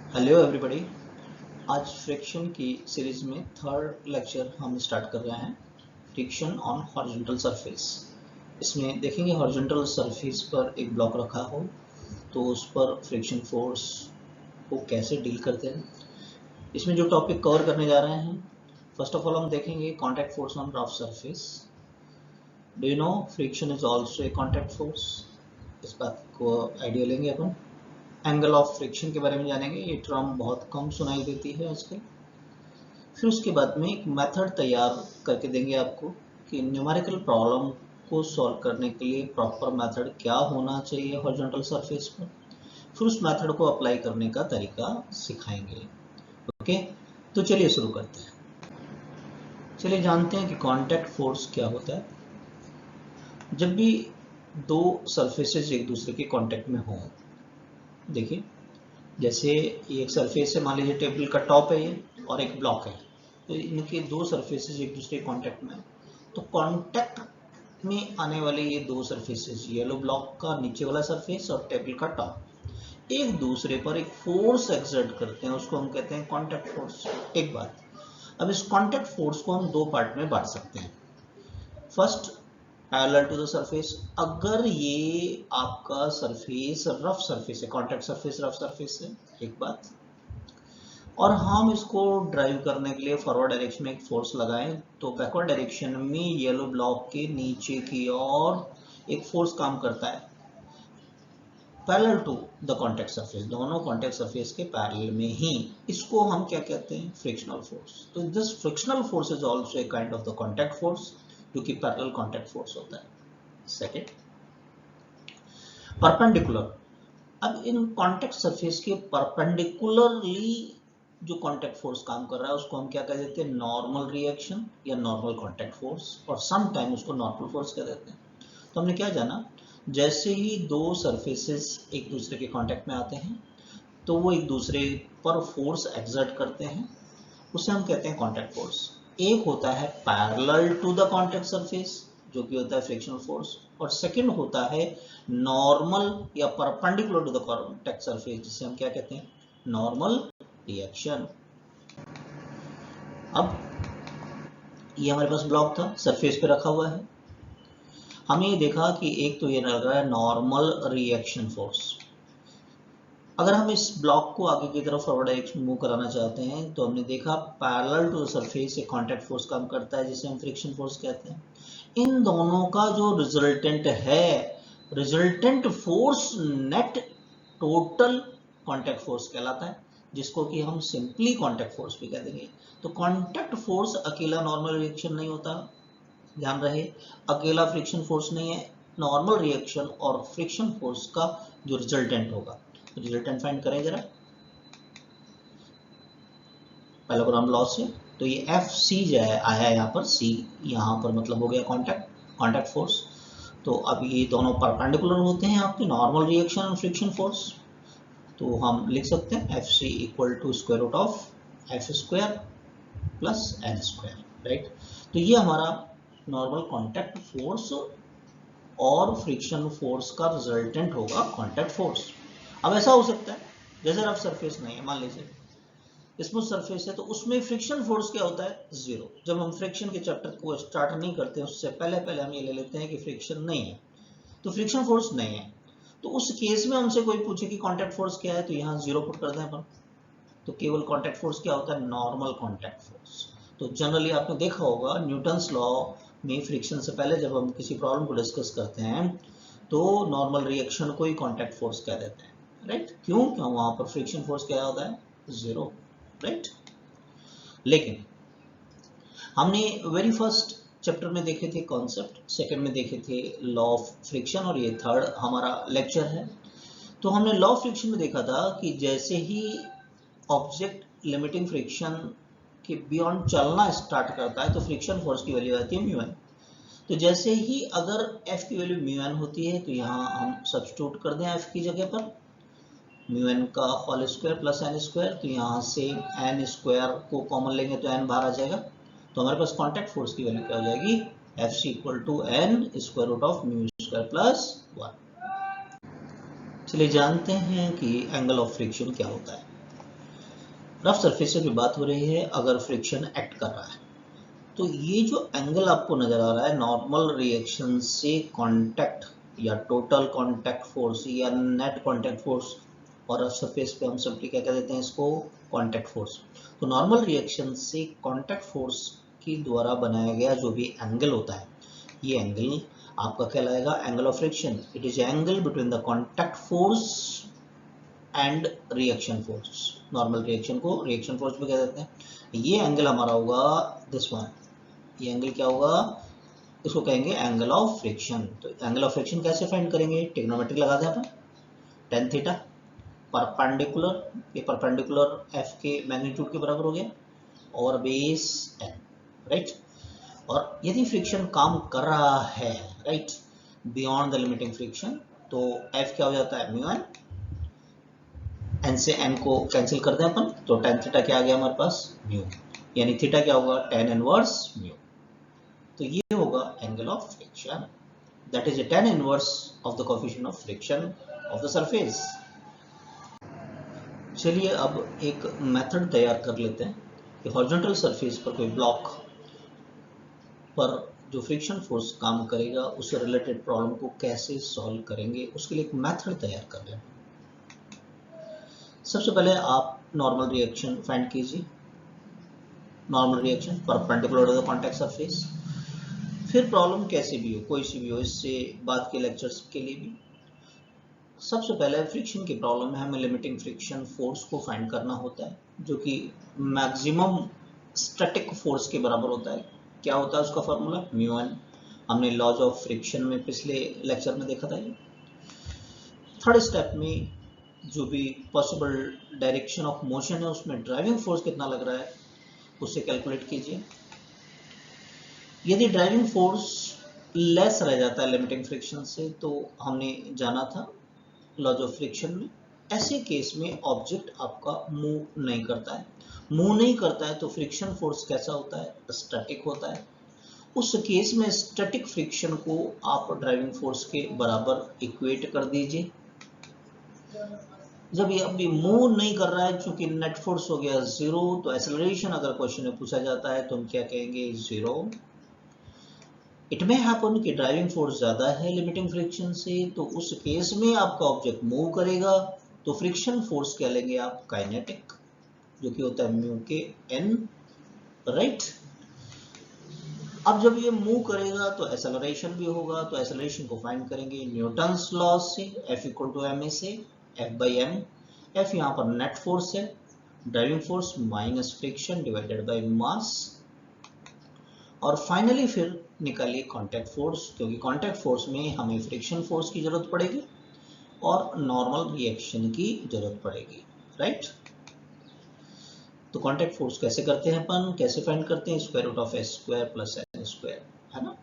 Hello everybody. आज friction की series में थर्ड लेक्चर हम स्टार्ट कर रहे हैं, फ्रिक्शन ऑन हॉरिजॉन्टल सरफेस। इसमें देखेंगे हॉरिजॉन्टल सरफेस पर एक ब्लॉक रखा हो तो उस पर फ्रिक्शन फोर्स को कैसे डील करते हैं। इसमें जो टॉपिक कवर करने जा रहे हैं, फर्स्ट ऑफ ऑल हम देखेंगे contact force on rough surface. Do you know friction is also a contact force. इस बात को आइडिया लेंगे अपन। एंगल ऑफ फ्रिक्शन के बारे में जानेंगे, ये टर्म बहुत कम सुनाई देती है आजकल। फिर उसके बाद में एक मेथड तैयार करके देंगे आपको कि न्यूमेरिकल प्रॉब्लम को सॉल्व करने के लिए प्रॉपर मेथड क्या होना चाहिए हॉरिजॉन्टल सरफेस पर। फिर उस मेथड को अप्लाई करने का तरीका सिखाएंगे। ओके, तो चलिए शुरू करते हैं। चलिए जानते हैं कि कांटेक्ट फोर्स क्या होता है। जब भी दो सरफेसेस एक दूसरे के कांटेक्ट में हों, देखिए जैसे ये एक सरफेस है, मान लीजिए टेबल का टॉप है ये और एक ब्लॉक है, तो इनके दो सरफेसेस एक दूसरे कांटेक्ट में, तो कांटेक्ट में आने वाले ये दो सरफेसेस, येलो ब्लॉक का नीचे वाला सरफेस और टेबल का टॉप, एक दूसरे पर एक फोर्स एक्सर्ट करते हैं, उसको हम कहते हैं कांटेक्ट फोर्स। एक बात, अब इस कांटेक्ट फोर्स को हम दो पार्ट में बांट सकते हैं। First, parallel to the surface. अगर ये आपका सरफेस रफ सरफेस है, कांटेक्ट सरफेस रफ सरफेस है, एक बात, और हम इसको ड्राइव करने के लिए फॉरवर्ड डायरेक्शन में एक फोर्स लगाएं, तो बैकवर्ड डायरेक्शन में येलो ब्लॉक के नीचे की ओर एक फोर्स काम करता है parallel to the contact surface, दोनों कॉन्टैक्ट सरफेस के पैरेलल में ही। इसको हम क्या कहते हैं? Frictional force. तो this frictional force is also a kind of the contact force, जो कि पैरेलल कॉन्टैक्ट फोर्स होता है। Second, perpendicular. अब इन कॉन्टैक्ट सरफेस के परपेंडिकुलरली जो कॉन्टैक्ट फोर्स काम कर रहा है उसको हम क्या कह देते हैं? नॉर्मल रिएक्शन या नॉर्मल कॉन्टैक्ट फोर्स, और सम टाइम उसको नॉर्मल फोर्स कह देते हैं। तो हमने क्या जाना, जैसे ही दो सरफेसेस एक दूसरे के कांटेक्ट में आते हैं तो वो एक दूसरे पर फोर्स एक्सर्ट करते हैं, उसे हम कहते हैं कांटेक्ट फोर्स। एक होता है parallel to the contact surface, जो कि होता है फ्रिक्शनल फोर्स, और सेकंड होता है नॉर्मल या perpendicular to the contact surface, जिसे हम क्या कहते हैं? Normal reaction. अब ये हमारे पास ब्लॉक था, सरफेस पे रखा हुआ है, हमने ये देखा कि एक तो ये लग रहा है नॉर्मल रिएक्शन फोर्स। अगर हम इस ब्लॉक को आगे की तरफ फॉरवर्ड डायरेक्शन मूव कराना चाहते हैं तो हमने देखा पैरेलल टू द सरफेस एक कांटेक्ट फोर्स काम करता है, जिसे हम फ्रिक्शन फोर्स कहते हैं। इन दोनों का जो रिजल्टेंट है, resultant force net total contact force कहलाता है, जिसको कि हम सिंपली कांटेक्ट फोर्स भी कह देंगे। तो कांटेक्ट फोर्स अकेला नॉर्मल रिएक्शन नहीं होता, ध्यान रहे, अकेला फ्रिक्शन फोर्स नहीं है। नॉर्मल रिएक्शन और फ्रिक्शन फोर्स का जो रिजल्टेंट होगा, रिजल्टेंट फाइंड करें जरा पैरेललोग्राम लॉ से। तो ये एफ सी जो है आया यहाँ पर, सी यहाँ पर मतलब हो गया कांटेक्ट फोर्स। तो अब ये दोनों परपेंडिकुलर होते हैं आपके नॉर्मल रिएक्शन और फ्रिक्शन फोर्स, तो हम लिख सकते हैं F C equal to square root of F square plus N square, right. तो ये हमारा नॉर्मल कांटेक्ट फोर्स और फ्रिक्शन फोर्स का रिजल्टेंट होगा कांटेक्ट फोर्स। अब ऐसा हो सकता है जैसे रफ सरफेस नहीं है, मान लीजिए स्मूथ सरफेस है, तो उसमें फ्रिक्शन फोर्स क्या होता है? जीरो। जब हम फ्रिक्शन के चैप्टर को स्टार्ट नहीं करते उससे पहले पहले हम ये ले लेते हैं कि फ्रिक्शन नहीं है, तो फ्रिक्शन फोर्स नहीं है। तो उस केस में हमसे कोई पूछे कि कांटेक्ट फोर्स क्या है, तो यहाँ जीरो पुट कर दें अपन, तो केवल कांटेक्ट फोर्स क्या होता है? Normal contact force. तो जनरली आपने देखा होगा न्यूटन्स लॉ में फ्रिक्शन से पहले जब हम किसी प्रॉब्लम को डिस्कस करते हैं तो नॉर्मल रिएक्शन को ही कांटेक्ट फोर्स कह देते हैं, राइट। क्यों? क्यों वहां पर फ्रिक्शन फोर्स क्या होता है? Zero, right. लेकिन हमने वेरी फर्स्ट चैप्टर में देखे थे कॉन्सेप्ट, सेकंड में देखे थे लॉ ऑफ फ्रिक्शन, और ये थर्ड हमारा लेक्चर है। तो हमने लॉ ऑफ फ्रिक्शन में देखा था कि जैसे ही ऑब्जेक्ट लिमिटिंग फ्रिक्शन के बियॉन्ड चलना स्टार्ट करता है तो फ्रिक्शन फोर्स की वैल्यू आती है म्यू एन। तो जैसे ही अगर f की वैल्यू म्यू एन होती है तो यहाँ हम सब्स्टिट्यूट कर दें f की जगह पर म्यू एन का whole square plus N square, तो यहाँ से एन स्क्वायर को कॉमन लेंगे तो एन बाहर आ जाएगा, तो हमारे पास कांटेक्ट फोर्स की वैल्यू क्या हो जाएगी? F C equal to N square root of mu square plus 1। चलिए जानते हैं कि एंगल ऑफ फ्रिक्शन क्या होता है। रफ सरफेस से भी बात हो रही है अगर फ्रिक्शन एक्ट कर रहा है, तो ये जो एंगल आपको नजर आ रहा है नॉर्मल रिएक्शन से कांटेक्ट या टोटल कांटेक्ट फोर्स या नेट कांटेक्ट फोर्स, और रफ सरफेस पे हम सिंपली क्या कह देते हैं इसको, कांटेक्ट फोर्स। तो नॉर्मल रिएक्शन से कांटेक्ट फोर्स के द्वारा बनाया गया जो भी एंगल होता है, ये एंगल आपका कहलाएगा angle of friction. It is angle between the contact force and reaction force. Normal reaction को रिएक्शन फोर्स भी कह देते हैं। ये एंगल हमारा होगा दिस वन, ये एंगल क्या होगा, इसको कहेंगे एंगल ऑफ फ्रिक्शन। तो एंगल ऑफ फ्रिक्शन कैसे फाइंड करेंगे, ट्रिग्नोमेट्री लगा दें अपन, tan थीटा परपेंडिकुलर, ये परपेंडिकुलर एफ के मैग्नीट्यूड के बराबर हो गया और बेस एन, राइट। और यदि फ्रिक्शन काम कर रहा है, right, beyond the limiting friction, तो एफ क्या हो जाता है म्यू एन, एन से एन को कैंसिल कर दें अपन, तो tan थीटा क्या आ गया हमारे पास म्यू, यानी थीटा क्या होगा tan इनवर्स म्यू। तो ये होगा angle of friction, that is a tan inverse of the coefficient of friction of the surface। चलिए अब एक मेथड तैयार कर लेते हैं कि हॉरिजॉन्टल सरफेस पर कोई ब्लॉक पर जो फ्रिक्शन फोर्स काम करेगा उससे रिलेटेड प्रॉब्लम को कैसे सॉल्व करेंगे, उसके लिए एक मेथड तैयार कर लें। सबसे पहले आप नॉर्मल रिएक्शन फाइंड कीजिए, normal reaction perpendicular to the contact surface. फिर प्रॉब्लम कैसे भी हो, कोई सी भी हो, इससे बाद के लेक्चर्स के लिए भी सबसे पहले फ्रिक्शन की प्रॉब्लम में हमें लिमिटिंग फ्रिक्शन फोर्स को फाइंड करना होता है, जो कि मैक्सिमम स्टैटिक फोर्स के बराबर होता है। क्या होता है उसका फॉर्मूला, म्यू एन। हमने लॉज ऑफ फ्रिक्शन में पिछले लेक्चर में देखा था। थर्ड स्टेप में जो भी पॉसिबल डायरेक्शन ऑफ मोशन है उसमें ड्राइविंग फोर्स कितना लग रहा है उसे कैलकुलेट कीजिए। यदि ड्राइविंग फोर्स लेस रह जाता है लिमिटिंग फ्रिक्शन से, तो हमने जाना था लॉज ऑफ फ्रिक्शन में, ऐसे केस में ऑब्जेक्ट आपका मूव नहीं करता है। मूव नहीं करता है तो फ्रिक्शन फोर्स कैसा होता है, स्टैटिक होता है। उस केस में स्टैटिक फ्रिक्शन को आप ड्राइविंग फोर्स के बराबर इक्वेट कर दीजिए। जब ये अभी मूव नहीं कर रहा है, चूंकि नेट फोर्स हो गया जीरो, तो एक्सेलरेशन अगर क्वेश्चन में पूछा जाता है तो हम क्या कहेंगे, जीरो। इट मे हैपन कि ड्राइविंग फोर्स ज्यादा है लिमिटिंग फ्रिक्शन से, तो उस केस में आपका ऑब्जेक्ट मूव करेगा, तो फ्रिक्शन फोर्स क्या लेंगे आप, काइनेटिक, जो कि होता है म्यू के एन, राइट। अब जब ये मूव करेगा तो एक्सेलरेशन भी होगा, तो एक्सेलरेशन को फाइंड करेंगे न्यूटन्स लॉ से, F इक्वल टू ma से, F बाई एम। F यहाँ पर नेट फोर्स है, driving force minus friction divided by mass, और फाइनली फिर निकालिए कांटेक्ट फोर्स, क्योंकि कांटेक्ट फोर्स में हमें फ्रिक्शन फोर्स की जरूरत पड़ेगी और नॉर्मल रिएक्शन की जरूरत पड़ेगी, राइट। तो कांटेक्ट फोर्स कैसे करते हैं अपन, कैसे फाइंड करते हैं, square root of S square plus N square, है ना,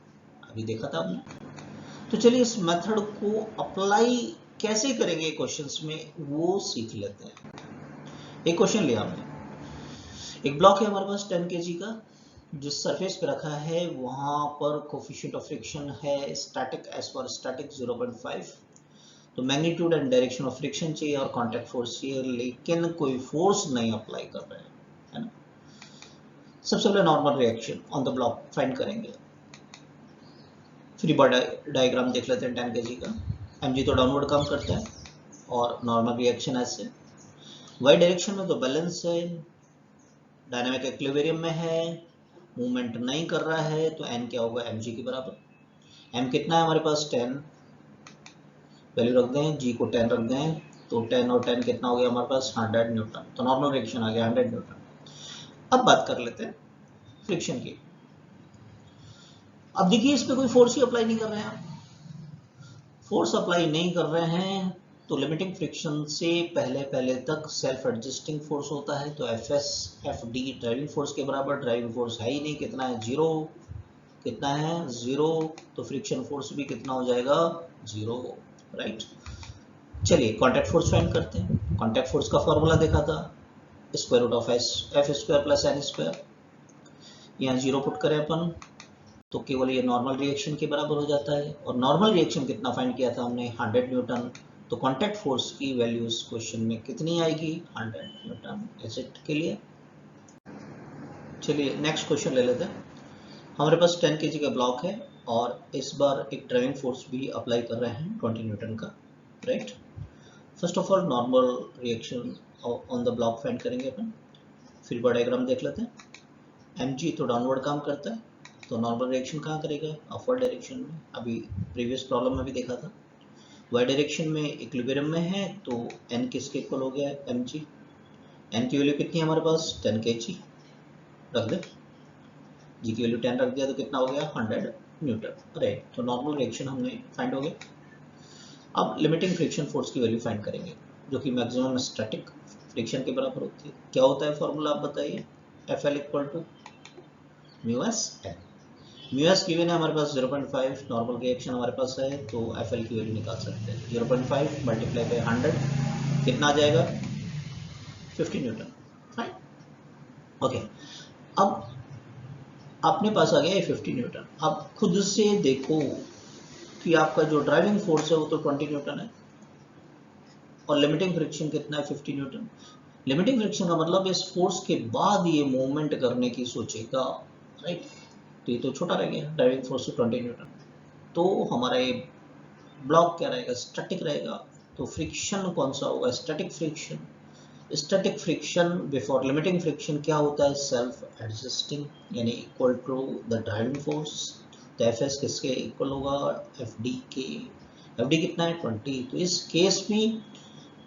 अभी देखा था आपने। तो चलिए इस मेथड को अप्लाई कैसे करेंगे क्वेश्चंस में वो सीख लेते हैं। एक क्वेश्चन लिया हमने, एक ब्लॉक है हमारे पास 10 kg का, जिस सरफेस पे रखा है वहां पर कोफिशिएंट ऑफ फ्रिक्शन है स्टैटिक, एस फॉर स्टैटिक 0.5। तो magnitude and direction of friction चाहिए और कांटेक्ट फोर्स चाहिए, लेकिन कोई फोर्स नहीं अप्लाई कर रहे हैं, है ना। सबसे पहले normal reaction on the block find करेंगे। फ्री बॉडी डायग्राम देख लेते हैं 10 kg का। mg तो डाउनवर्ड काम करता है और नॉर्मल रिएक्शन ऐसे, वाई डायरेक्शन में तो बैलेंस है, डायनामिक इक्विलिब्रियम में है, मूवमेंट नहीं कर रहा है, तो n क्या होगा, mg के बराबर। m कितना है हमारे पास 10, वैल्यू रख दें, g को 10 रख दें, तो 10 और 10 कितना हो गया हमारे पास 100 न्यूटन, तो नॉर्मल रिएक्शन आ गया 100 न्यूटन। अब बात कर लेते हैं फ्रिक्शन की। अब देखिए इस पे कोई फोर्स ही अप्लाई नहीं कर रहे हैं, फोर्स अप्लाई नहीं कर रहे हैं, तो लिमिटिंग फ्रिक्शन से पहले तक सेल्फ एडजस्टिंग फोर्स होता है, तो एफएस एफडी ड्राइविंग फोर्स के बराबर, ड्राइविंग फोर्स है ही नहीं, कितना है जीरो, कितना है जीरो, तो फ्रिक्शन फोर्स भी कितना हो जाएगा, जीरो, राइट। चलिए कांटेक्ट फोर्स फाइंड करते हैं। कांटेक्ट फोर्स का फॉर्मूला देखा था, square root of F square plus N square, यहाँ जीरो पुट करें अपन तो केवल ये नॉर्मल रिएक्शन के बराबर हो जाता है, और नॉर्मल रिएक्शन कितना फाइंड किया था हमने, 100 न्यूटन, तो कांटेक्ट फोर्स की वैल्यू इस क्वेश्चन में कितनी आएगी? 100 न्यूटन एसिड के लिए। चलिए नेक्स्ट क्वेश्चन ले लेते हैं। हमारे पास 10 kg का ब्लॉक है और इस बार एक ड्राइविंग फोर्स भी अप्लाई कर रहे हैं 20 न्यूटन का, right. First of all normal reaction on the block find करेंगे अपन। फिर बड़ा डायग्राम देख लेते हैं। mg तो डाउनवर्ड काम करता है, तो नॉर्मल रिएक्शन कहाँ करेगा? अपवर्ड डायरेक्शन में। अभी प्रीवियस प्रॉब्लम में भी देखा था। वाई डायरेक्शन में इक्विलिब्रियम में है, तो n किसके इक्वल हो गया है? mg। n की वैल्यू कितनी है हमारे पास? 10 kg रख दे। g की वैल्यू 10 रख दिया तो कितना हो गया? 100 न्यूटन, राइट। तो नॉर्मल रिएक्शन हमने फाइंड हो गया। अब लिमिटिंग फ्रिक्शन फोर्स की वैल्यू फाइंड करेंगे, जो कि मैक्सिमम स्टैटिक फ्रिक्शन के बराबर होती है। क्या होता है फॉर्मूला आप बताइए? FL equal to μs n। Mu S given है हमारे पास 0.5, नॉर्मल रिएक्शन हमारे पास है, तो FL की वैल्यू निकाल सकते हैं। 0.5 मल्टीप्लाई बाई 100 कितना आ जाएगा? 50 न्यूटन, फाइन। ओके, अब अपने पास आ गया 50 न्यूटन। अब खुद से देखो कि आपका जो ड्राइविंग फोर्स है वो तो 20 न्यूटन है और लिमिटिंग फ्रिक्शन कितना है? 50 न्यूटन। लिमिटिंग फ्रिक्शन का मतलब इस फोर्स के बाद ये मूवमेंट करने की सोचेगा, राइट। तो ये तो छोटा रह गया, ड्राइविंग फोर्स तो 20 न्यूटन। तो हमारा ये ब्लॉक क्या रहेगा? स्टैटिक रहेगा। तो फ्रिक्शन कौन सा होगा? Static friction. Static friction before limiting friction क्या होता है? सेल्फ एडजस्टिंग, यानी equal to the driving force. तो Fs किसके इक्वल होगा? Fd के। Fd कितना है? 20। तो इस केस में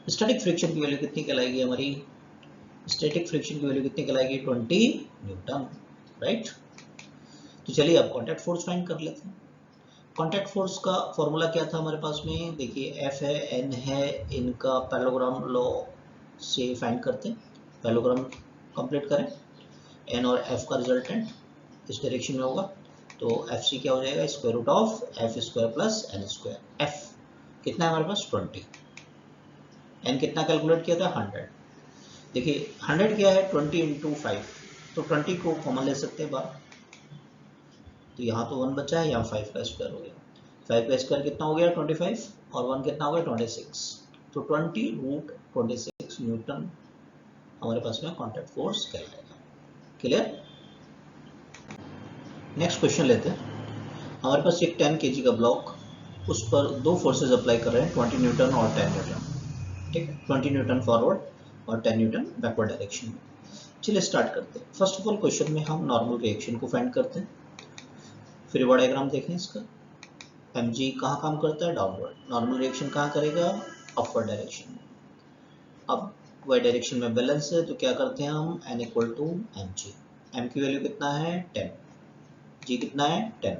स्टैटिक फ्रिक्शन की वैल्यू कितनी कहलाएगी हमारी? स्टैटिक फ्रिक्शन की वैल्यू कितनी कहलाएगी? 20 न्यूटन, राइट। तो चलिए अब कॉन्टैक्ट फोर्स फाइंड कर लेते हैं। कॉन्टैक्ट फोर्स का फॉर्मूला क्या था हमारे पास में? देखिए F है, N है, इनका पैरेललोग्राम लॉ से फाइंड करते हैं। पैरेललोग्राम कंप्लीट करें। N और F का रिजल्टेंट इस डायरेक्शन में होगा, तो FC क्या हो जाएगा? Square root of F square plus N square. F कितना है हमारे पास? 20। N कितना कैलकुलेट किया था? 100। देखिए 100 क्या है? 20 इंटू 5, तो 20 को कॉमन ले सकते हैं बाहर, तो यहाँ तो 1 बचा है, यहाँ 5 का स्क्वायर हो गया। 5 का स्क्वायर कितना हो गया? 25, और 1 कितना हो गया? 26। तो 20 रूट 26 न्यूटन हमारे पास में कॉन्टैक्ट फोर्स कहलाएगा। क्लियर? नेक्स्ट क्वेश्चन लेते हैं। हमारे पास एक 10 kg का ब्लॉक, उस पर दो फोर्सेज अप्लाई कर रहे हैं, 20 न्यूटन और 10 न्यूटन, ठीक है। 20 न्यूटन फॉरवर्ड और 10 न्यूटन बैकवर्ड डायरेक्शन में। चलिए स्टार्ट करते हैं। फर्स्ट ऑफ ऑल क्वेश्चन में हम नॉर्मल रिएक्शन को फाइंड करते हैं। फिर वो डायग्राम देखें इसका। mg कहाँ काम करता है? डाउनवर्ड। नॉर्मल रिएक्शन कहाँ करेगा? अपवर्ड डायरेक्शन में। अब y डायरेक्शन में बैलेंस है, तो क्या करते हैं हम? n equal to mg। m की वैल्यू कितना है? 10। g कितना है? 10।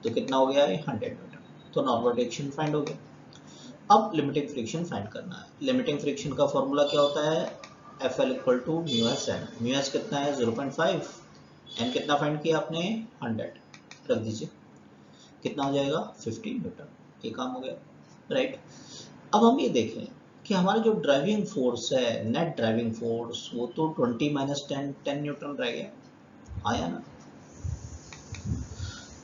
तो कितना हो गया है? 100 न्यूटन। तो नॉर्मल रिएक्शन फाइंड हो गया। अब लिमिटिंग फ्रिक्शन फाइंड करना है। लिमिटिंग फ्रिक्शन का फॉर्मूला क्या होता है? FL equal to μs n। μs कितना है? 0.5। n कितना फाइंड किया आपने? 100 रख दीजिए, कितना हो जाएगा? 50 न्यूटन। ये काम हो गया, राइट। अब हम ये देखें कि हमारा जो ड्राइविंग फोर्स है, नेट ड्राइविंग फोर्स, वो तो 20 माइनस 10 न्यूटन रह गया, आया ना।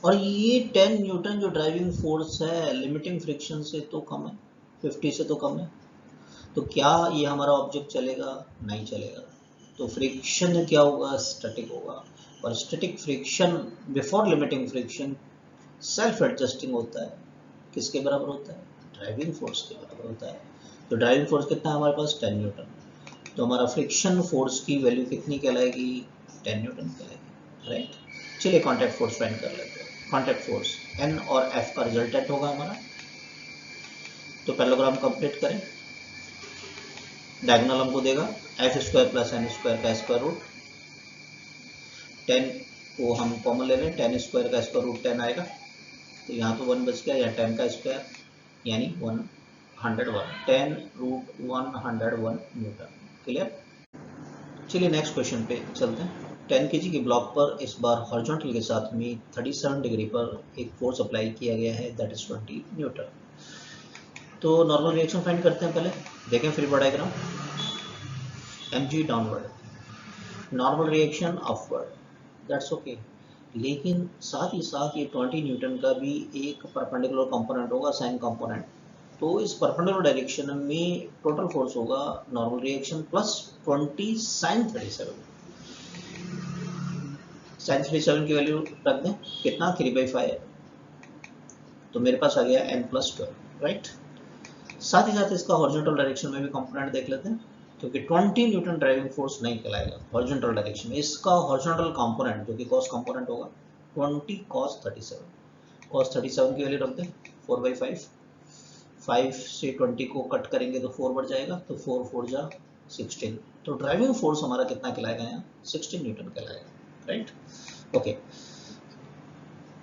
और ये 10 न्यूटन जो ड्राइविंग फोर्स है लिमिटिंग फ्रिक्शन से तो कम है, 50 से तो कम है। तो क्या ये हमारा ऑब्जेक्ट चलेगा? नहीं चलेगा। तो फ्रिक्शन क्या होगा? स्टैटिक होगा। और static friction before limiting friction self adjusting होता है। किसके बराबर होता है? ड्राइविंग फोर्स के बराबर होता है। तो ड्राइविंग फोर्स कितना है हमारे पास? 10 न्यूटन। तो हमारा फ्रिक्शन फोर्स की वैल्यू कितनी कहलाएगी? 10 न्यूटन कहलाएगी, राइट। चलिए कॉन्टैक्ट फोर्स फाइंड कर लेते हैं। कॉन्टैक्ट फोर्स N और F का रिजल्टेंट होगा हमारा। तो पैरेललोग्राम कंप्लीट करें। डायगोनल हमको देगा F square plus N square का स्क्वायर रूट। 10 को हम कॉमन ले लें, 10 स्क्वायर का स्क्वायर रूट 10 आएगा, तो यहाँ तो 1 बच गया, या 10 का स्क्वायर यानी 101। 10 रूट 101 न्यूटन। क्लियर? चलिए नेक्स्ट क्वेश्चन पे चलते हैं। 10 kg के ब्लॉक पर इस बार हॉरिजॉन्टल के साथ में 37 डिग्री पर एक फोर्स अप्लाई किया गया है, दैट इज 20 न्यूटन। तो नॉर्मल रिएक्शन फाइंड करते हैं। पहले देखें free body diagram. mg downward, normal reaction upward, that's okay. लेकिन साथ ही साथ ये 20 न्यूटन का भी एक परपेंडिकुलर कंपोनेंट होगा, साइन कंपोनेंट। तो इस परपेंडिकुलर डायरेक्शन में टोटल फोर्स होगा normal reaction plus 20 sine 37। Sine 37 की वैल्यू रख दें, कितना 3/5, तो मेरे पास आ गया n+12, राइट। साथ ही साथ इसका हॉरिजॉन्टल डायरेक्शन में भी कंपोनेंट देख लेते हैं, क्योंकि 20 न्यूटन ड्राइविंग फोर्स नहीं कहलाएगा हॉरिजॉन्टल डायरेक्शन में। इसका हॉरिजॉन्टल कंपोनेंट जो कि कॉस कंपोनेंट होगा 20 cos 37। cos 37 की वैल्यू रख दें 4/5, 5 से 20 को कट करेंगे तो 4 बढ़ जाएगा, तो 4 4 जा 16, तो ड्राइविंग फोर्स हमारा कितना कहलाएगा यहाँ 16 न्यूटन कहलाएगा, राइट। ओके,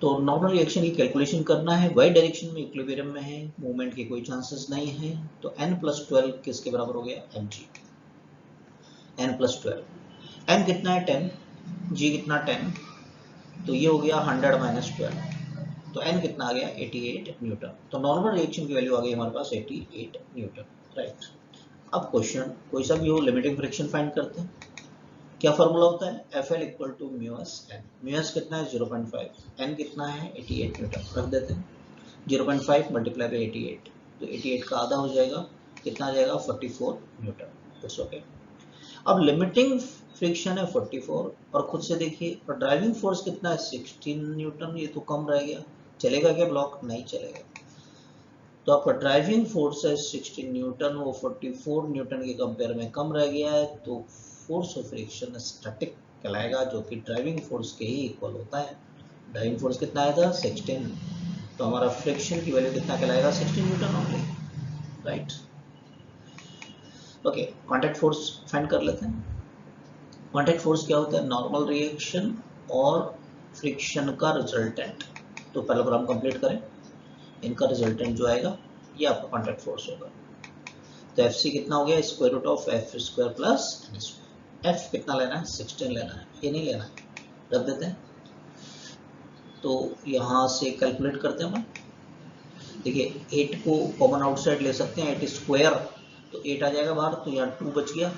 तो नॉर्मल रिएक्शन की कैलकुलेशन करना है, वाई डायरेक्शन में इक्विलिब्रियम में है, मूवमेंट के कोई चांसेस नहीं है, तो n+12 किसके बराबर हो गया mg, n+12, n कितना है 10, g कितना 10, तो ये हो गया 100 - 12, तो n कितना आ गया 88 न्यूटन। तो नॉर्मल रिएक्शन की वैल्यू आ गई हमारे पास 88 न्यूटन, राइट। अब क्वेश्चन कोई सा भी हो, लिमिटिंग फ्रिक्शन फाइंड करते हैं। क्या फॉर्मूला होता है FL = μs/n। μs कितना है 0.5, n कितना है 88 न्यूटन, रख देते हैं 0.5 × 88, तो 88 का आधा हो जाएगा, कितना आ जाएगा 44 न्यूटन, इट्स ओके। अब लिमिटिंग फ्रिक्शन है 44 और खुद से देखिए, और ड्राइविंग फोर्स कितना है 16 न्यूटन, ये तो कम रह गया, चलेगा क्या ब्लॉक, नहीं चलेगा। तो आपका ड्राइविंग फोर्स है 16 न्यूटन, वो 44 न्यूटन के कंपेयर में कम रह गया है, तो फोर्स ऑफ फ्रिक्शन स्टैटिक कहलाएगा, जो कि ड्राइविंग फोर्स के ही इक्वल होता है। ड्राइविंग फोर्स कितना आया था 16, तो हमारा फ्रिक्शन की वैल्यू कितना कहलाएगा 16 Newton only, right. Okay, contact force find कर लेते हैं। कांटेक्ट फोर्स क्या होता है, नॉर्मल रिएक्शन और फ्रिक्शन का रिजल्टेंट। तो पैराग्राम कंप्लीट करें, इनका रिजल्टेंट जो आएगा ये आपका कांटेक्ट फोर्स होगा। तो FC कितना हो गया, √f² प्लस n²। f कितना लेना है 16 लेना है, ये नहीं लेना है, रख देते हैं। तो यहाँ से कैलकुलेट करते हैं हम, देखिए 8 को कॉमन आउटसाइड ले सकते हैं, 8², तो 8 आ जाएगा बाहर, तो यहाँ 2 बच गया,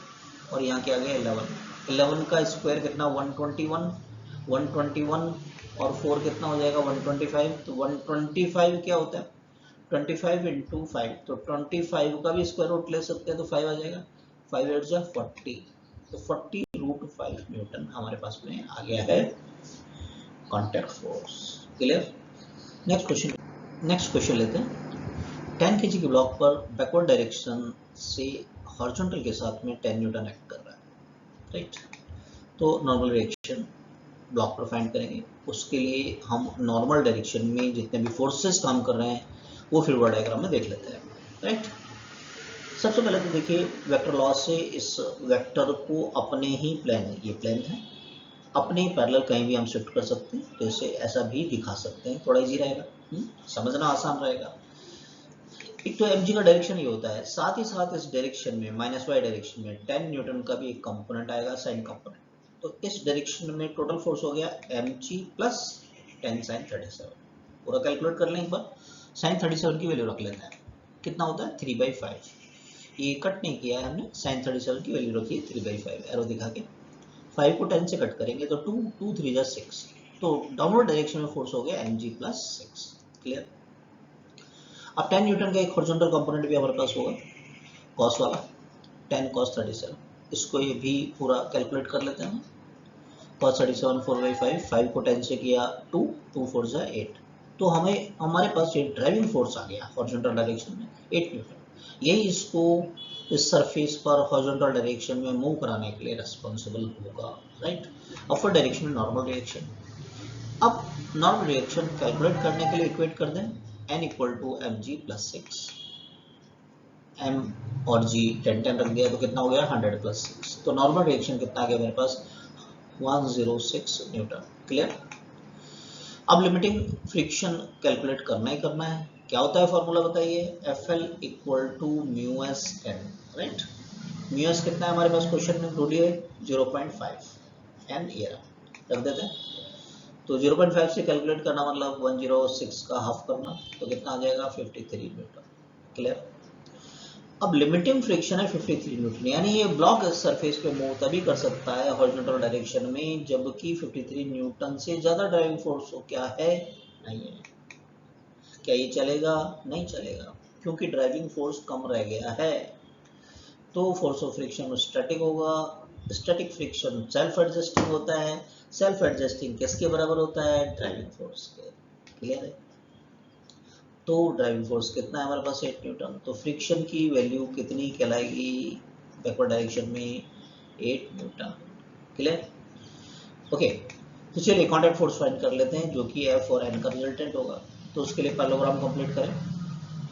और यहाँ क्या आ गया 11। 11 का स्क्वायर कितना 121, 121 और 4 कितना हो जाएगा 125, तो 125 क्या होता है 25 × 5, तो 25 का भी स्क्वायर रूट ले सकते हैं, तो 5 आ जाएगा, 5 8 जा 40, तो 40√5 न्यूटन हमारे पास में आ गया है contact force. Clear. Next question लेते हैं। 10 kg के ब्लॉक पर बैकवर्ड डायरेक्शन से हॉरिजॉन्टल के साथ में 10 न्यूटन एक्ट कर रहा है, राइट। तो नॉर्मल रिएक्शन ब्लॉक पर फाइंड करेंगे, उसके लिए हम नॉर्मल डायरेक्शन में जितने भी फोर्सेस काम कर रहे हैं वो फिगर डायग्राम में देख लेते हैं, राइट। सबसे पहले तो देखिए वेक्टर लॉ से इस वेक्टर को अपने ही प्लेन, ये प्लेन है, अपने पैरेलल कहीं भी हम शिफ्ट कर सकते हैं, तो इसे ऐसा भी दिखा सकते हैं, थोड़ा इजी रहेगा, समझना आसान रहेगा। एक तो mg का डायरेक्शन ये होता है, साथ ही साथ इस डायरेक्शन में -y डायरेक्शन में 10 न्यूटन का भी एक कंपोनेंट आएगा, साइन कंपोनेंट। तो इस डायरेक्शन में टोटल फोर्स हो गया mg प्लस 10 sin 37। पूरा कैलकुलेट कर लें एक बार, sin 37 की वैल्यू रख लेते हैं, कितना होता है 3/5, ये कट नहीं किया है हमने, sin 37 की वैल्यू रखी है 3/5, एरो दिखा के 5 को 10 से कट करेंगे तो 2 2 3 जा 6, तो डाउनवर्ड डायरेक्शन में फोर्स हो गया mg प्लस 6। क्लियर। अब 10 न्यूटन का एक हॉरिजॉन्टल कंपोनेंट भी हमारे पास होगा, कॉस वाला 10 cos 37, इसको ये भी पूरा कैलकुलेट कर लेते हैं। cos 37 4/5, 5 को 10 से किया 2 2 4 जा 8, तो हमें हमारे पास ये ड्राइविंग फोर्स आ गया हॉरिजॉन्टल डायरेक्शन में 8 न्यूटन। यही इसको इस सरफेस पर हॉरिजॉन्टल डायरेक्शन में मूव कराने के लिए रिस्पॉन्सिबल होगा, राइट। अपवर्ड डायरेक्शन में नॉर्मल रिएक्शन। अब नॉर्मल रिएक्शन कैलकुलेट करने के लिए इक्वेट कर दें, n = mg + 6, m और g 10 10 रख दिया तो कितना हो गया 100 + 6, तो नॉर्मल रिएक्शन कितना आ गया मेरे पास 106 न्यूटन। क्लियर। अब लिमिटिंग फ्रिक्शन कैलकुलेट करना ही करना है, क्या होता है फॉर्मूला बताइए, FL = μs/n, राइट। μs कितना है हमारे पास क्वेश्चन में ढूंढिए 0.5, n ये रख देते हैं, तो 0.5 से कैलकुलेट करना मतलब 106 का हाफ करना, तो कितना आ जाएगा 53 न्यूटन। क्लियर। अब लिमिटिंग फ्रिक्शन है 53 न्यूटन, यानी ये ब्लॉक इस सरफेस पे मूव तभी कर सकता है हॉरिजॉन्टल डायरेक्शन में जबकि 53 न्यूटन से ज़्यादा ड्राइविंग फोर्स हो, क्या है नहीं है। क्या ये चलेगा, नहीं चलेगा। क्योंकि ड्राइविंग फोर्स कम रह गया है तो फोर्स ऑफ फ्रिक्शन स्टैटिक होगा। स्टैटिक फ्रिक्शन सेल्फ एडजस्टिंग होता है। सेल्फ एडजस्टिंग किसके बराबर होता है? ड्राइविंग फोर्स के। क्लियर है? तो ड्राइविंग फोर्स कितना है हमारे पास? 8 न्यूटन। तो फ्रिक्शन की वैल्यू कितनी कहलाएगी बैकवर्ड डायरेक्शन में? 8 न्यूटन। क्लियर? ओके, तो चलिए कॉन्टैक्ट फोर्स फाइंड कर लेते हैं जो कि F और N का रिजल्टेंट होगा। तो उसके लिए पैरेललोग्राम कंप्लीट करें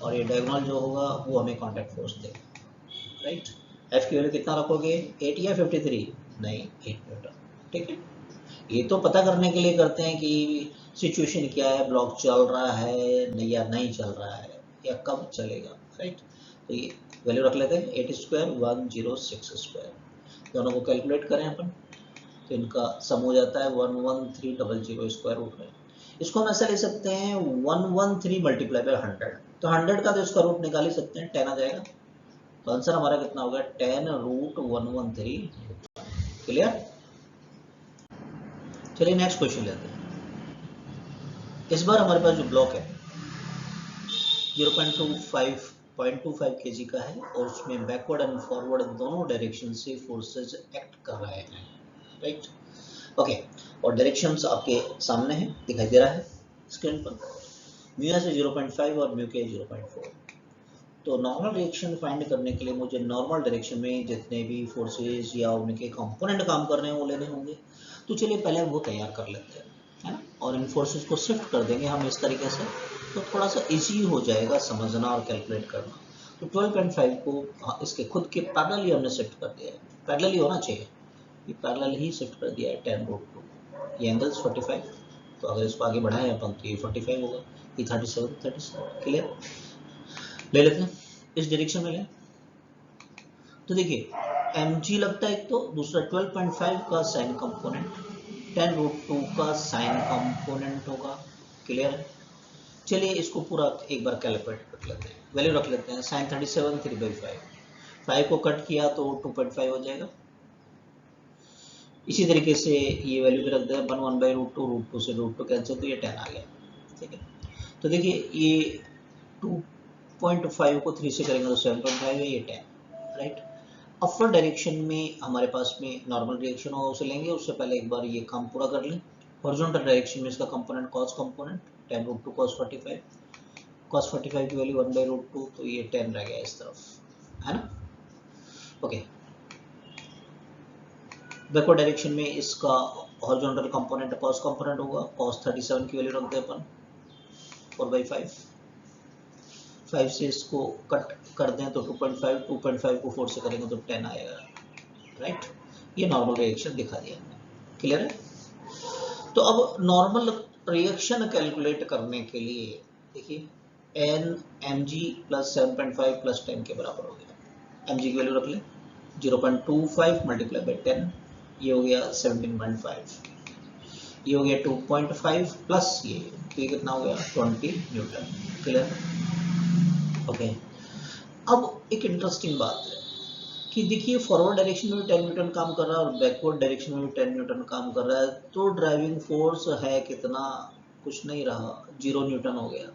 और ये डायगोनल जो होगा वो हमें कॉन्टैक्ट फोर्स देगा। राइट, F की वैल्यू कितना रखोगे? 8 या 53? नहीं, 8 न्यूटन। ठीक है, ये तो पता करने के लिए करते हैं कि सिचुएशन क्या है, ब्लॉक चल रहा है नहीं या नहीं चल रहा है या कब चलेगा। राइट, तो ये वैल्यू रख लेते हैं 8 स्क्वायर 106 स्क्वायर। दोनों को कैलकुलेट करें अपन तो इनका सम हो जाता है 11300 स्क्वायर रूट में। इसको हम ऐसा ले सकते हैं 113 मल्टीप्लाई बाय 100। तो 100 का तो इसका रूट निकाल ही सकते हैं, 10 आ जाएगा। तो आंसर हमारा कितना हो गया? 10 रूट 113। क्लियर? चलिए नेक्स्ट क्वेश्चन लेते हैं। इस बार हमारे पास जो ब्लॉक है 0.25 kg का है और उसमें बैकवर्ड एंड फॉरवर्ड दोनों डायरेक्शन से फोर्सेस एक्ट कर रहे हैं। राइट, ओके, और डायरेक्शंस आपके सामने है, दिखाई दे रहा है स्क्रीन पर। म्यू एस 0.5 और म्यू के 0.4। तो नॉर्मल डायरेक्शन फाइंड करने के लिए मुझे नॉर्मल डायरेक्शन में जितने भी फोर्सेस या उनके कंपोनेंट काम कर रहे हैं वो लेने होंगे। तो चलिए पहले वो तैयार कर लेते हैं, है ना, और इन फोर्सेस को शिफ्ट कर देंगे हम इस तरीके से, तो थोड़ा सा इजी हो जाएगा समझना और कैलकुलेट करना। तो 12.5 को इसके खुद के पैरेलल ही हमने शिफ्ट कर दिया है, पैरेलल ही होना चाहिए, ये पैरेलल ही शिफ्ट कर दिया है 10 रूट 2। ये एंगल्स 45, तो अगर इसको आगे बढ़ाएं अपन तो ये 45 होगा, ये 37। क्लियर? ले लेते हैं इस डायरेक्शन में लें। तो देखिए mg लगता है एक, तो दूसरा 12.5 का साइन कंपोनेंट 10 रूट 2 का साइन कंपोनेंट होगा। क्लियर है? चलिए इसको पूरा एक बार कैलकुलेट कर लेते हैं, वैल्यू रख लेते हैं। साइन 37 3/5, 5 को कट किया तो 2.5 हो जाएगा। इसी तरीके से ये वैल्यू भी रख दें 1/√2, रूट 2 से रूट 2 कैंसिल तो ये 10 आ गया। ठीक है, तो देखिए ये 2.5 को 3 से करेंगे तो 7.5 है, ये 10। राइट, अपवर्ड डायरेक्शन में हमारे पास में नॉर्मल डायरेक्शन होगा उसे लेंगे, उससे पहले एक बार ये काम पूरा कर लें। हॉरिजॉन्टल डायरेक्शन में इसका component cos component 10 root 2 cos 45, cos 45 की वैल्यू 1/√2, तो ये 10 रह गया इस तरफ, है ना। ओके, बैकवर्ड डायरेक्शन में इसका हॉरिजॉन्टल कंपोनेंट कॉस कंपोनेंट होगा, cos 37 की वैल्यू रख दे अपन 4/5, 5 से इसको कट कर दें तो 2.5 को 4 से करेंगे तो 10 आएगा। राइट, ये नॉर्मल रिएक्शन दिखा दिया हमने। क्लियर है? तो अब नॉर्मल रिएक्शन कैलकुलेट करने के लिए देखिए एन mg प्लस 7.5 प्लस 10 के बराबर हो गया। mg की वैल्यू रख लें 0.25 मल्टीप्लाई बाई 10, ये हो गया 17.5, ये हो गया 2.5 प्लस ये, तो ये कितना हो गया 20 न्यूटन। क्लियर? ओके, अब एक इंटरेस्टिंग बात है कि देखिए फॉरवर्ड डायरेक्शन में भी 10 न्यूटन काम कर रहा है और बैकवर्ड डायरेक्शन में भी 10 न्यूटन काम कर रहा है, तो ड्राइविंग फोर्स है कितना? कुछ नहीं रहा, 0 न्यूटन हो गया।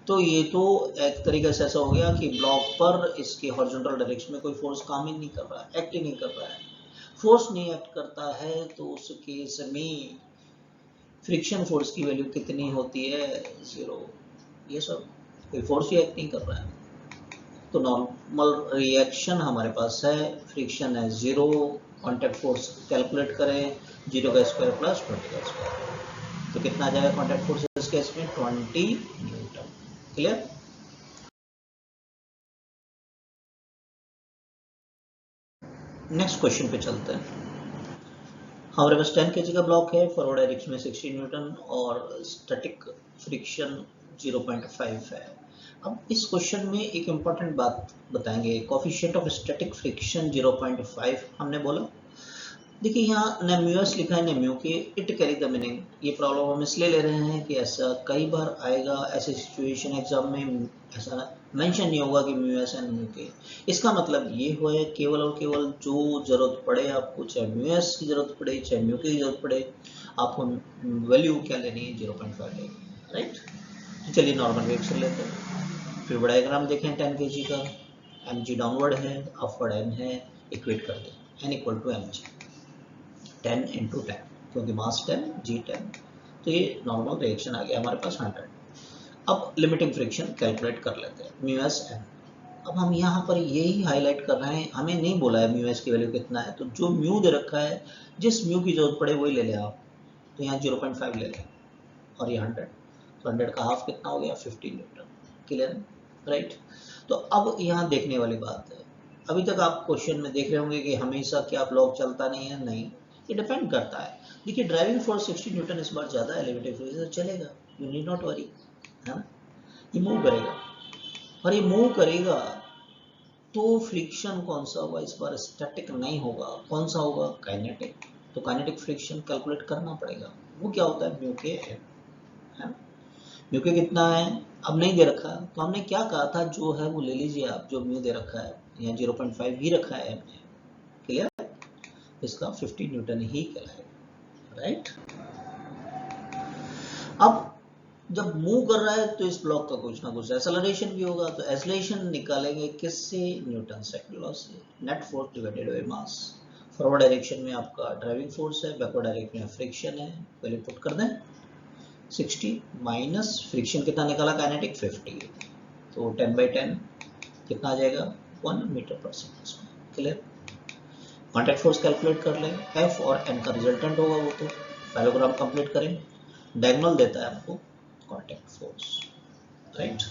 तो ये तो एक तरीके से ऐसा हो गया कि ब्लॉक पर इसके हॉरिजॉन्टल डायरेक्शन में कोई फोर्स काम ही नहीं कर रहा है, एक्ट ही नहीं कर रहा है। फोर्स नहीं एक्ट करता है तो उस केस में फ्रिक्शन फोर्स की वैल्यू कितनी होती है? 0। ये सब कोई फोर्स ही एक्ट नहीं कर रहा है, तो नॉर्मल रिएक्शन हमारे पास है, फ्रिक्शन है 0, कॉन्टैक्ट फोर्स कैलकुलेट करें 0 का स्क्वायर प्लस 20 का स्क्वायर, तो कितना आ जाएगा कॉन्टैक्ट फोर्स इस केस में? 20 न्यूटन। क्लियर? नेक्स्ट क्वेश्चन पे चलते हैं। हमारे पास 10 kg का ब्लॉक है, फॉरवर्ड डायरेक्शन में 60 न्यूटन और स्टैटिक फ्रिक्शन 0.5 है। अब इस क्वेश्चन में एक इम्पॉर्टेंट बात बताएंगे, कोफिशिएंट ऑफ स्टैटिक फ्रिक्शन 0.5 हमने बोला। देखिए यहाँ न म्यू एस लिखा है न म्यू के, इट कैरी द मीनिंग। ये प्रॉब्लम हम इसलिए ले रहे हैं कि ऐसा कई बार आएगा, ऐसे सिचुएशन एग्जाम में ऐसा मेंशन नहीं होगा कि म्यू एस एंड म्यू के। इसका मतलब ये हो है केवल और केवल जो जरूरत पड़े आपको, चाहे म्यू एस की जरूरत पड़े चाहे म्यू के की जरूरत पड़े, आपको वैल्यू क्या लेनी है? 0.5 लेनी है। राइट, तो चलिए नॉर्मल रिएक्शन लेते हैं। फिर डायग्राम देखें 10 kg का, mg डाउनवर्ड है, अपवर्ड n है, इक्वेट कर दें n equal to mg 10 into 10, क्योंकि मास 10 g 10, तो ये नॉर्मल रिएक्शन आ गया हमारे पास 100। अब लिमिटिंग फ्रिक्शन कैलकुलेट कर लेते हैं, म्यू एस एन। अब हम यहाँ पर यही हाईलाइट कर रहे हैं, हमें नहीं बोला है म्यू एस की वैल्यू कितना है, तो जो म्यू दे रखा है, जिस म्यू की जरूरत पड़े वही ले लें आप। तो यहाँ 0.5 ले लें और ये 100, तो 100 का हाफ कितना हो गया 50 न्यूटन। Clear, right. तो अब यहाँ देखने वाली बात है, अभी तक आप क्वेश्चन में देख रहे होंगे कि हमेशा क्या ब्लॉक चलता नहीं है, नहीं, ये डिपेंड करता है। देखिए ड्राइविंग फोर्स 60 न्यूटन इस बार ज़्यादा है, एलिवेटेड फ्रिक्शन चलेगा, यू नीड नॉट वरी, है ना। ये मूव करेगा, और ये मूव करेगा तो फ्रिक्शन कौन सा होगा इस बार, स्टैटिक नहीं होगा, कौन सा होगा, काइनेटिक। तो काइनेटिक फ्रिक्शन कैलकुलेट करना पड़ेगा, वो क्या होता है म्यू के है ना। म्यू के कितना है अब नहीं दे रखा, तो हमने क्या कहा था, जो है वो ले लीजिए आप, जो म्यू दे रखा है, यहाँ 0.5 ही रखा है हमने। क्लियर, इसका 50 न्यूटन ही कहलाएगा, राइट। अब जब मूव कर रहा है तो इस ब्लॉक का कुछ ना कुछ एक्सेलरेशन भी होगा, तो एक्सेलरेशन निकालेंगे किससे, न्यूटन सेकंड लॉ से, net force divided by mass. Forward direction में आपका ड्राइविंग फोर्स है, बैकवर्ड डायरेक्शन में फ्रिक्शन है, पहले पुट कर दें 60 माइनस फ्रिक्शन कितना निकाला काइनेटिक 50, तो 10/10 कितना आ जाएगा 1 मीटर पर second. Clear, contact force calculate कर लें, एफ और एन का रिजल्टेंट होगा वो, तो पैराग्राम कंप्लीट करें, डायगोनल देता है आपको contact force, right,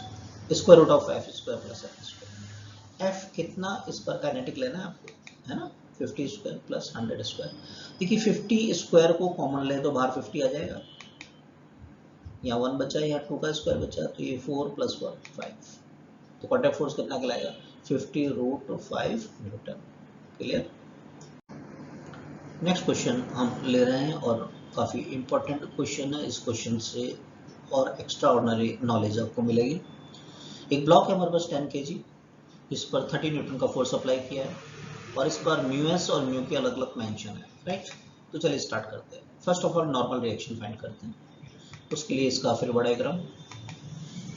square root of F square plus F square. F कितना इस पर काइनेटिक लेना है आपको, है ना, 50 स्क्वायर प्लस 100 स्क्वायर। देखिए 50 स्क्वायर को कॉमन ले तो बाहर 50 आ जाएगा, यहाँ 1 बचा, यहाँ 2 का स्क्वायर बचा, तो ये 4 + 1 5, तो कॉन्टैक्ट फोर्स कितना कहलाएगा 50√5 न्यूटन। क्लियर। नेक्स्ट क्वेश्चन हम ले रहे हैं और काफ़ी इंपॉर्टेंट क्वेश्चन है, इस क्वेश्चन से और एक्स्ट्रा ऑर्डिनरी नॉलेज आपको मिलेगी। एक ब्लॉक है हमारे पास 10 kg, इस पर 30 न्यूटन का फोर्स अप्लाई किया है, और इस पर म्यू एस और म्यू के अलग अलग मेंशन है, राइट। तो चलिए स्टार्ट करते हैं। First of all normal reaction find करते हैं, उसके लिए इसका फिर diagram,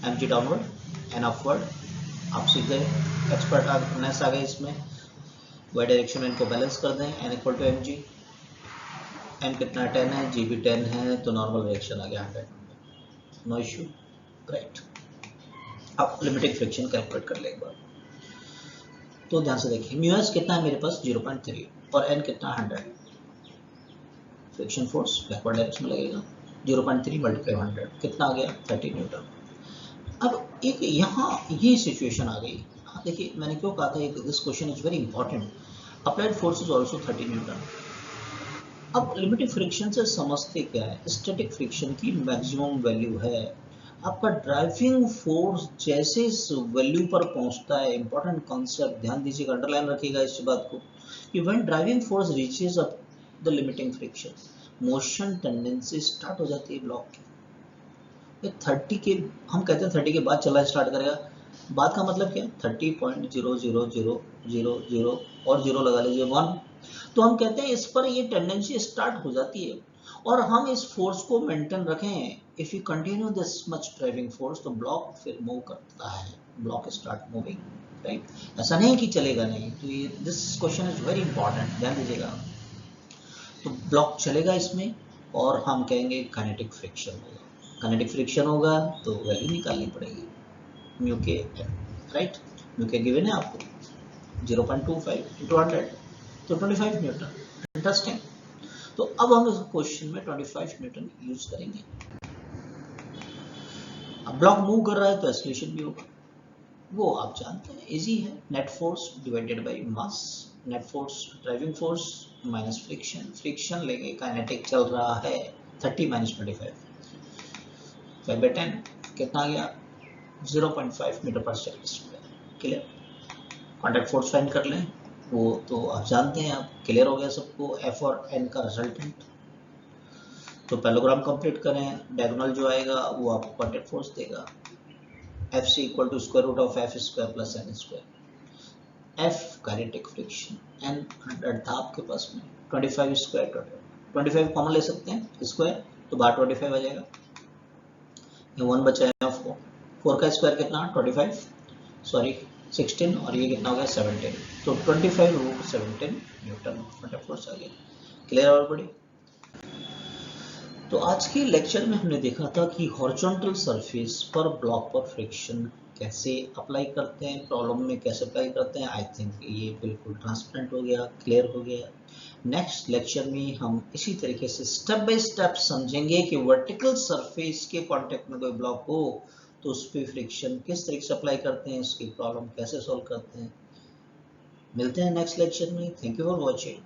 M G downward N upward, आप सीख गए, एक्सपर्टनेस आ गई इसमें। वाई डायरेक्शन में इनको बैलेंस कर दें, N equal to M G, N कितना 10 है, जी भी 10 है, तो नॉर्मल रिएक्शन आ गया 100, नो इश्यू, राइट। अब लिमिटिंग फ्रिक्शन कैलकुलेट कर ले एक बार, तो ध्यान से देखिए म्यू एस कितना है मेरे पास 0.3 और एन कितना 100, फ्रिक्शन फोर्स बैकवर्ड डायरेक्शन में लगेगा, 0.3 × 100 कितना आ गया 30 न्यूटन। अब एक यहाँ ये सिचुएशन आ गई, हाँ देखिए मैंने क्यों कहा था this question is very important, applied force is also 30 Newton. अब लिमिटिंग फ्रिक्शन से समझते क्या है, स्टैटिक फ्रिक्शन की मैक्सिमम वैल्यू है, आपका ड्राइविंग फोर्स जैसे इस वैल्यू पर पहुंचता है, इंपॉर्टेंट कॉन्सेप्ट ध्यान दीजिएगा, अंडरलाइन रखिएगा इस बात को, कि when driving force reaches up the limiting friction motion tendency start हो जाती है ब्लॉक की। 30 के हम कहते हैं 30 के बाद चलना स्टार्ट करेगा, बाद का मतलब क्या 30.00000 और 0 लगा लीजिए 1, तो हम कहते हैं इस पर ये टेंडेंसी स्टार्ट हो जाती है, और हम इस फोर्स को मेंटेन रखें, if you continue this much driving force, तो ब्लॉक फिर मूव करता है, ब्लॉक स्टार्ट मूविंग, राइट। ऐसा नहीं कि चलेगा नहीं, तो ये this question is very important, ध्यान दीजिएगा। तो ब्लॉक चलेगा इसमें, और हम कहेंगे काइनेटिक फ्रिक्शन होगा, काइनेटिक फ्रिक्शन होगा तो वैल्यू निकालनी पड़ेगी म्यू के, राइट। म्यू के गिवन है आपको 0.25 × 100, तो 25 न्यूटन, इंटरेस्टिंग। तो अब हम इस क्वेश्चन में 25 न्यूटन यूज करेंगे। अब ब्लॉक मूव कर रहा है तो एक्सेलरेशन भी होगा, वो आप जानते हैं, इजी है, net force divided by mass, net force driving force minus friction, friction लेंगे काइनेटिक चल रहा है 30 - 25, 5/10 कितना आ गया 0.5 मीटर पर second. Clear, contact force find कर लें, वो तो आप जानते हैं, आप क्लियर हो गया सबको, एफ और एन का रिजल्टेंट। तो पैरेललोग्राम कंप्लीट करें, डायगोनल जो आएगा वो आपको कॉन्टैक्ट फोर्स देगा, F C equal to square root of F square plus N square. F kinetic friction, N 100 था आपके पास में, 25 स्क्वायर, 25 कॉमन ले सकते हैं स्क्वायर, तो बाहर 25 आ जाएगा, ये 1 बचा है ऑफ को, 4 का स्क्वायर कितना 25 सॉरी 16 और ये कितना हो गया 17, तो 25√17 न्यूटन फटाफट से आ गया। क्लियर और बड़ी। तो आज के लेक्चर में हमने देखा था कि हॉरिजॉन्टल सरफेस पर ब्लॉक पर फ्रिक्शन कैसे अप्लाई करते हैं, प्रॉब्लम में कैसे अप्लाई करते हैं। आई थिंक ये बिल्कुल ट्रांसपेरेंट हो गया, क्लियर हो गया। नेक्स्ट लेक्चर में हम इसी तरीके से स्टेप बाय स्टेप समझेंगे कि वर्टिकल सरफेस के कांटेक्ट में कोई ब्लॉक हो तो उस पर फ्रिक्शन किस तरीके से अप्लाई करते हैं, उसकी प्रॉब्लम कैसे सॉल्व करते हैं। मिलते हैं नेक्स्ट लेक्चर में। Thank you for watching.